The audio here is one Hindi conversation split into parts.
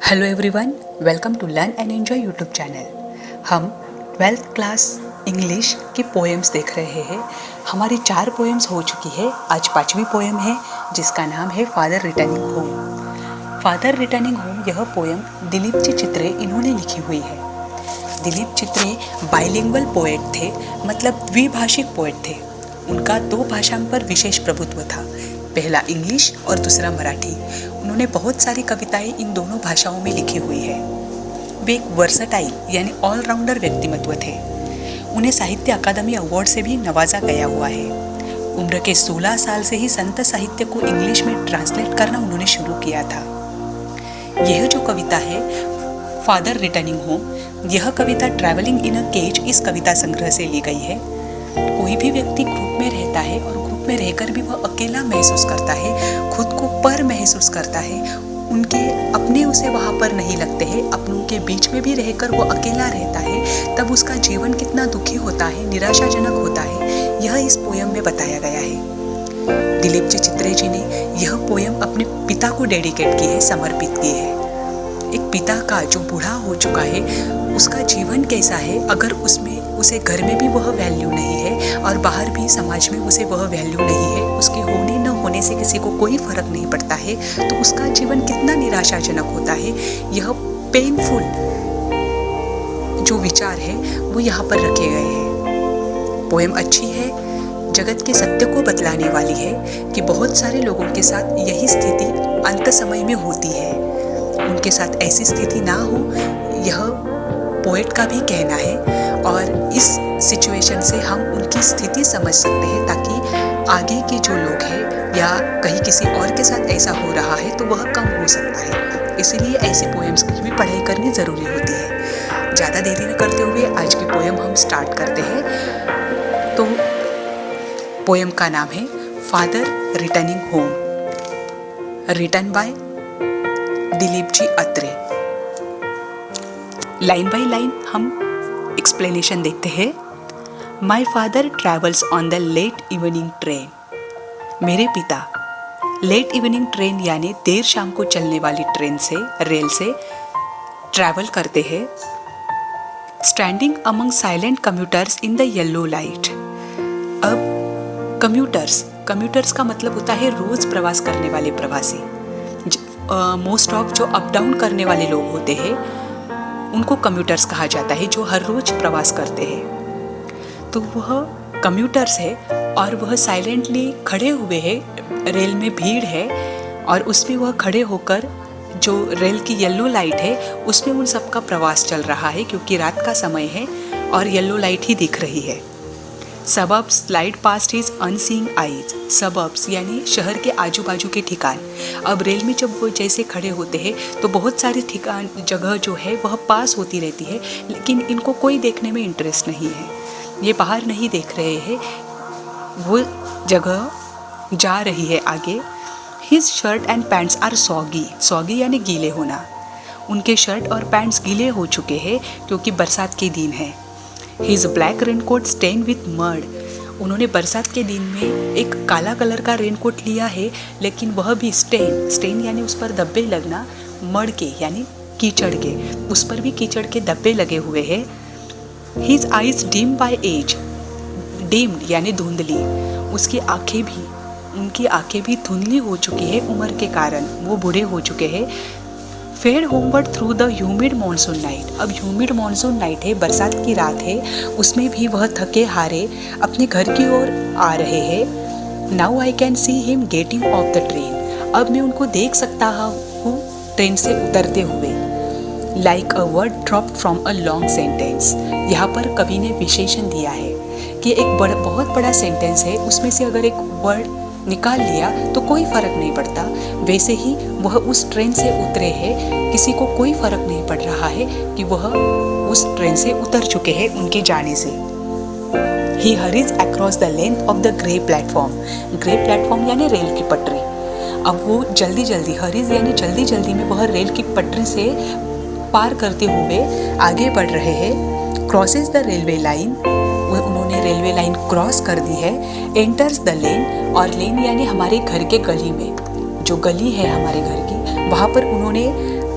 Hello everyone, welcome to learn and enjoy YouTube channel. हम 12th क्लास इंग्लिश की पोएम्स देख रहे हैं। हमारी 4 पोएम्स हो चुकी है। आज 5वीं पोएम है जिसका नाम है father returning home. Father returning home यह पोएम दिलीप जी चित्रे इन्होंने लिखी हुई है। दिलीप चित्रे बाइलिंगुअल पोएट थे, मतलब द्विभाषिक पोएट थे। उनका 2 भाषाओं पर विशेष प्रभुत्व था, पहला इंग्लिश और दूसरा मराठी। उन्होंने बहुत सारी कविताएं इन दोनों भाषाओं में लिखी हुई है। वे एक वर्सटाइल यानी ऑलराउंडर व्यक्तिमत्व थे। उन्हें साहित्य अकादमी अवार्ड से भी नवाजा गया हुआ है। उम्र के 16 साल से ही संत साहित्य को इंग्लिश में ट्रांसलेट करना उन्होंने शुरू किया था। यह जो कविता है फादर रिटर्निंग होम, यह कविता ट्रैवलिंग इन अ केज इस कविता संग्रह से ली गई है। कोई भी व्यक्ति ग्रुप में रहता है और ग्रुप में रहकर भी वह अकेला महसूस करता है, खुद को पर महसूस करता है। उनके अपने उसे वहाँ पर नहीं लगते हैं, अपनों के बीच में भी रहकर वो अकेला रहता है, तब उसका जीवन कितना दुखी होता है, निराशाजनक होता है, यह इस पोयम में बताया गया है। दिलीप जी चित्रे जी ने यह पोयम अपने पिता को डेडिकेट की है, समर्पित की है। एक पिता का जो बूढ़ा हो चुका है, उसका जीवन कैसा है, अगर उसमें उसे घर में भी वह वैल्यू नहीं है और बाहर भी समाज में उसे वह वैल्यू नहीं है, उसके होने न होने से किसी को कोई फर्क नहीं पड़ता है, तो उसका जीवन कितना निराशाजनक होता है। यह पेनफुल जो विचार है वो यहाँ पर रखे गए हैं। पोएम अच्छी है, जगत के सत्य को बतलाने वाली है कि बहुत सारे लोगों के साथ यही स्थिति अंत समय में होती है। उनके साथ ऐसी स्थिति ना हो, यह पोएट का भी कहना है। और इस सिचुएशन से हम उनकी स्थिति समझ सकते हैं, ताकि आगे के जो लोग हैं या कहीं किसी और के साथ ऐसा हो रहा है तो वह कम हो सकता है। इसीलिए ऐसी पोएम्स की भी पढ़ाई करनी ज़रूरी होती है। ज़्यादा देरी न करते हुए आज की पोएम हम स्टार्ट करते हैं। तो पोएम का नाम है father returning home, written by Dilip ji Atre. Line by line हम एक्सप्लेनेशन देखते हैं। My father travels on the late evening train. मेरे पिता लेट इवनिंग ट्रेन यानी देर शाम को चलने वाली ट्रेन से, रेल से ट्रैवल करते हैं। Standing among silent commuters in the yellow light. अब कम्यूटर्स का मतलब होता है रोज प्रवास करने वाले प्रवासी। मोस्ट ऑफ जो अप डाउन करने वाले लोग होते हैं उनको कम्यूटर्स कहा जाता है, जो हर रोज प्रवास करते हैं। तो वह कम्यूटर्स है और वह साइलेंटली खड़े हुए हैं। रेल में भीड़ है और उसमें वह खड़े होकर जो रेल की येलो लाइट है उसमें उन सबका प्रवास चल रहा है, क्योंकि रात का समय है और येलो लाइट ही दिख रही है। Suburbs slide past his unseeing eyes. Suburbs यानी शहर के आजू बाजू के ठिकान। अब रेल में जब वो जैसे खड़े होते हैं तो बहुत सारी ठिकान जगह जो है वह पास होती रहती है, लेकिन इनको कोई देखने में इंटरेस्ट नहीं है। ये बाहर नहीं देख रहे हैं, वो जगह जा रही है आगे। His shirt and pants are soggy. Soggy यानी गीले होना। उनके शर्ट और पैंट्स गीले हो चुके हैं क्योंकि बरसात के दिन है। His black raincoat stained with mud. उन्होंने बरसात के दिन में एक काला कलर का रेनकोट लिया है, लेकिन वह भी स्टेन यानी उस पर धब्बे लगना, मड के यानी कीचड़ के, उस पर भी कीचड़ के धब्बे लगे हुए हैं। His eyes dim by age. Dimmed यानी धुंधली। उनकी आंखें भी धुंधली हो चुकी है उम्र के कारण, वो बूढ़े हो चुके हैं। Fade homeward through the humid monsoon night. अब ह्यूमिड मॉनसून नाइट है, बरसात की रात है, उसमें भी वह थके हारे अपने घर की ओर आ रहे हैं। Now I can see him getting off the train. अब मैं उनको देख सकता हूँ ट्रेन से उतरते हुए। Like a word drop from a long sentence. यहाँ पर कवि ने विशेषण दिया है कि एक बहुत बड़ा सेंटेंस है, उसमें से अगर एक वर्ड निकाल लिया तो कोई फर्क नहीं पड़ता। वैसे ही वह उस ट्रेन से उतरे हैं, किसी को कोई फर्क नहीं पड़ रहा है कि वह उस ट्रेन से उतर चुके हैं उनके जाने से। He hurries across the length of the grey platform. Grey platform यानी रेल की पटरी। अब वो जल्दी जल्दी, हरीज यानी जल्दी जल्दी में वह रेल की पटरी से पार करते हुए आगे बढ़ रहे हैं। Crosses the railway line. उन्होंने रेलवे लाइन क्रॉस कर दी है। एंटर्स द लेन, और लेन यानी हमारे घर के गली में, जो गली है हमारे घर की, वहाँ पर उन्होंने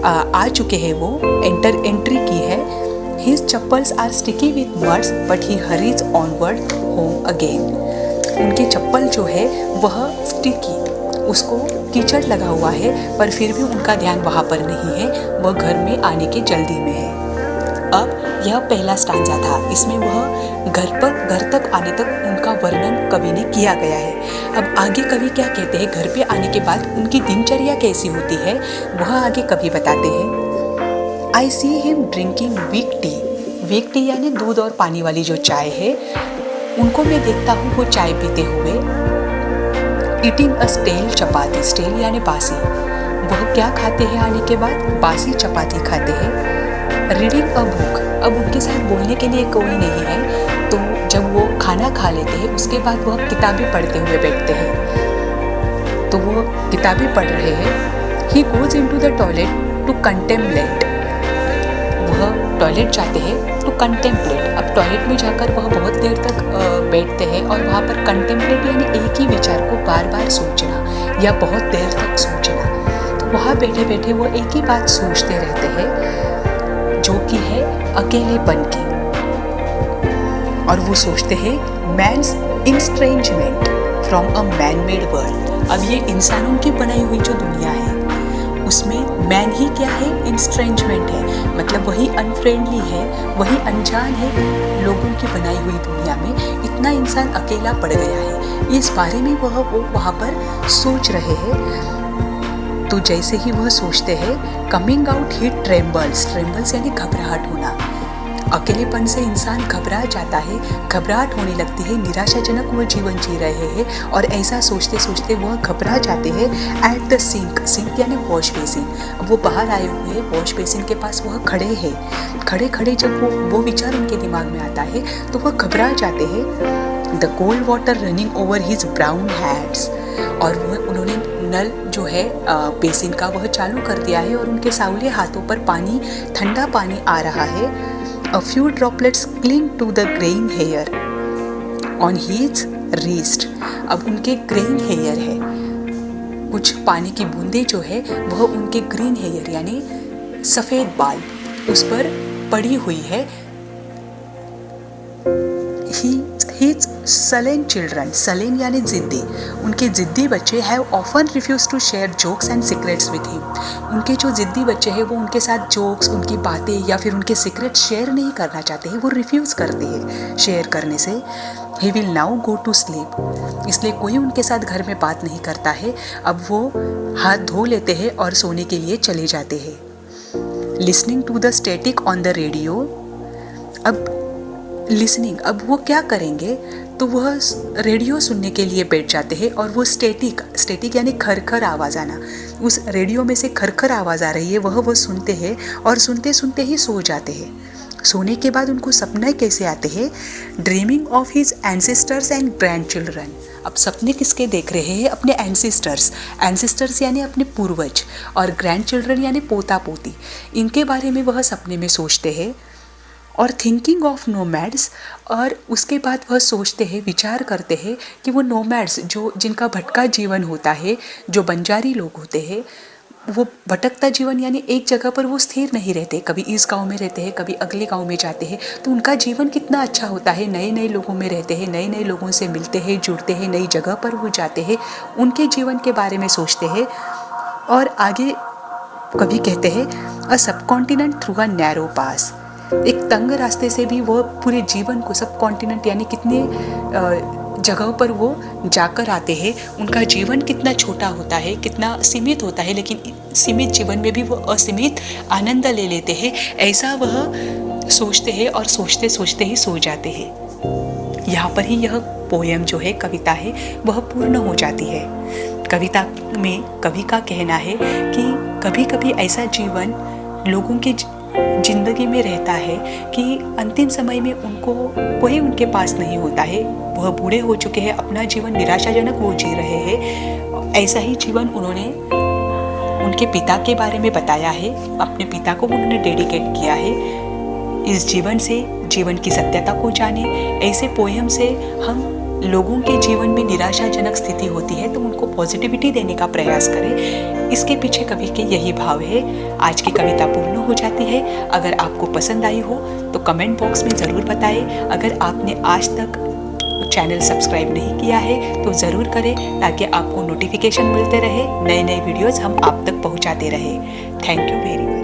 आ चुके हैं, वो एंट्री की है। His chappals are sticky with muds but he hurries onward home again. उनके चप्पल जो है वह स्टिकी, उसको कीचड़ लगा हुआ है, पर फिर भी उनका ध्यान वहाँ पर नहीं है, वह घर में आने की जल्दी में है। अब यह पहला स्टांजा था, इसमें वह घर तक आने तक उनका वर्णन कवि ने किया गया है। अब आगे कवि क्या कहते हैं, घर पे आने के बाद उनकी दिनचर्या कैसी होती है वह आगे कवि बताते हैं। I see him drinking weak tea यानी दूध और पानी वाली जो चाय है, उनको मैं देखता हूँ वो चाय पीते हुए। Eating a stale chapati, stale यानी बासी, वह क्या खाते हैं आने के बाद, बासी चपाती खाते हैं। रीडिंग अ बुक, अब उनके साथ बोलने के लिए कोई नहीं है, तो जब वो खाना खा लेते हैं उसके बाद वह किताबें पढ़ते हुए बैठते हैं। तो वो किताबें पढ़ रहे हैं। He goes into the toilet to contemplate, वह टॉयलेट जाते हैं टू कंटेम्पलेट। अब टॉयलेट में जाकर वह बहुत देर तक बैठते हैं और वहाँ पर कंटेम्पलेट यानी एक ही विचार को बार बार सोचना या बहुत देर तक सोचना। तो वहाँ बैठे बैठे वो एक ही बात सोचते रहते हैं, जो कि है अकेलेपन की। और वो सोचते हैं man's estrangement from a man made world. अब ये इंसानों की बनाई हुई जो दुनिया है उसमें मैन ही क्या है, इंस्ट्रेंजमेंट है, मतलब वही अनफ्रेंडली है, वही अनजान है लोगों की बनाई हुई दुनिया में। इतना इंसान अकेला पड़ गया है, इस बारे में वो वहाँ पर सोच रहे हैं। तो जैसे ही वह सोचते हैं, कमिंग आउट ही ट्रेम्बल्स यानी घबराहट होना। अकेलेपन से इंसान घबरा जाता है, घबराहट होने लगती है, निराशाजनक वो जीवन जी रहे हैं और ऐसा सोचते सोचते वह घबरा जाते हैं। एट द सिंक यानी वॉश बेसिन, वो बाहर आए हुए हैं, वॉश बेसिन के पास वह खड़े हैं। खड़े जब वो विचार उनके दिमाग में आता है तो वह घबरा जाते हैं। The cold water running over his brown hands, और उन्होंने नल जो है बेसिन का वह चालू कर दिया है और उनके सावले हाथों पर पानी, ठंडा पानी आ रहा है। A few droplets cling to the graying hair on his wrist, अब उनके ग्रेइंग हेयर है, कुछ पानी की बूंदें जो है वह उनके ग्रीन हेयर यानी सफ़ेद बाल उस पर पड़ी हुई है। His sullen children, sullen यानी जिद्दी, उनके जिद्दी बच्चे have often refused to share jokes and secrets with him। उनके जो जिद्दी बच्चे हैं वो उनके साथ जोक्स, उनकी बातें या फिर उनके सीक्रेट शेयर नहीं करना चाहते हैं, वो रिफ्यूज़ करते हैं शेयर करने से। He will now go to sleep, इसलिए कोई उनके साथ घर में बात नहीं करता है। अब वो हाथ धो लेते हैं और सोने के लिए चले जाते हैं। Listening to the static on the radio, अब लिसनिंग, अब वो क्या करेंगे, तो वह रेडियो सुनने के लिए बैठ जाते हैं और वो स्टेटिक यानी खरखर आवाज़ आना, उस रेडियो में से खरखर आवाज़ आ रही है, वह सुनते हैं और सुनते सुनते ही सो जाते हैं। सोने के बाद उनको सपने कैसे आते हैं, dreaming of his ancestors and grand children. अब सपने किसके देख रहे हैं, अपने एंसेस्टर्स यानी अपने पूर्वज, और ग्रैंड चिल्ड्रन यानी पोता पोती, इनके बारे में वह सपने में सोचते हैं। और थिंकिंग ऑफ नोमैड्स, और उसके बाद वह सोचते हैं, विचार करते हैं कि वो नोमैड्स जो जिनका भटका जीवन होता है, जो बंजारी लोग होते हैं, वो भटकता जीवन यानी एक जगह पर वो स्थिर नहीं रहते, कभी इस गांव में रहते हैं, कभी अगले गांव में जाते हैं, तो उनका जीवन कितना अच्छा होता है, नए नए लोगों में रहते हैं, नए नए लोगों से मिलते हैं, जुड़ते हैं, नई जगह पर वो जाते हैं, उनके जीवन के बारे में सोचते हैं। और आगे कभी कहते हैं, अ सब कॉन्टिनेंट थ्रू अ नैरो पास, एक तंग रास्ते से भी वो पूरे जीवन को, सब कॉन्टिनेंट यानी कितने जगहों पर वो जाकर आते हैं, उनका जीवन कितना छोटा होता है, कितना सीमित होता है, लेकिन सीमित जीवन में भी वो असीमित आनंद ले लेते हैं, ऐसा वह सोचते हैं और सोचते सोचते ही सो जाते हैं। यहाँ पर ही यह पोयम जो है, कविता है, वह पूर्ण हो जाती है। कविता में कवि का कहना है कि कभी कभी ऐसा जीवन लोगों के जिंदगी में रहता है कि अंतिम समय में उनको कोई उनके पास नहीं होता है, वह बूढ़े हो चुके हैं, अपना जीवन निराशाजनक वो जी रहे हैं। ऐसा ही जीवन उन्होंने उनके पिता के बारे में बताया है, अपने पिता को उन्होंने डेडिकेट किया है। इस जीवन से जीवन की सत्यता को जाने, ऐसे पोयम से हम लोगों के जीवन में निराशाजनक स्थिति होती है तो उनको पॉजिटिविटी देने का प्रयास करें। इसके पीछे कवि के यही भाव है। आज की कविता पूर्ण हो जाती है। अगर आपको पसंद आई हो तो कमेंट बॉक्स में ज़रूर बताएं। अगर आपने आज तक चैनल सब्सक्राइब नहीं किया है तो ज़रूर करें, ताकि आपको नोटिफिकेशन मिलते रहे, नए नए वीडियोज़ हम आप तक पहुँचाते रहे। Thank you very much.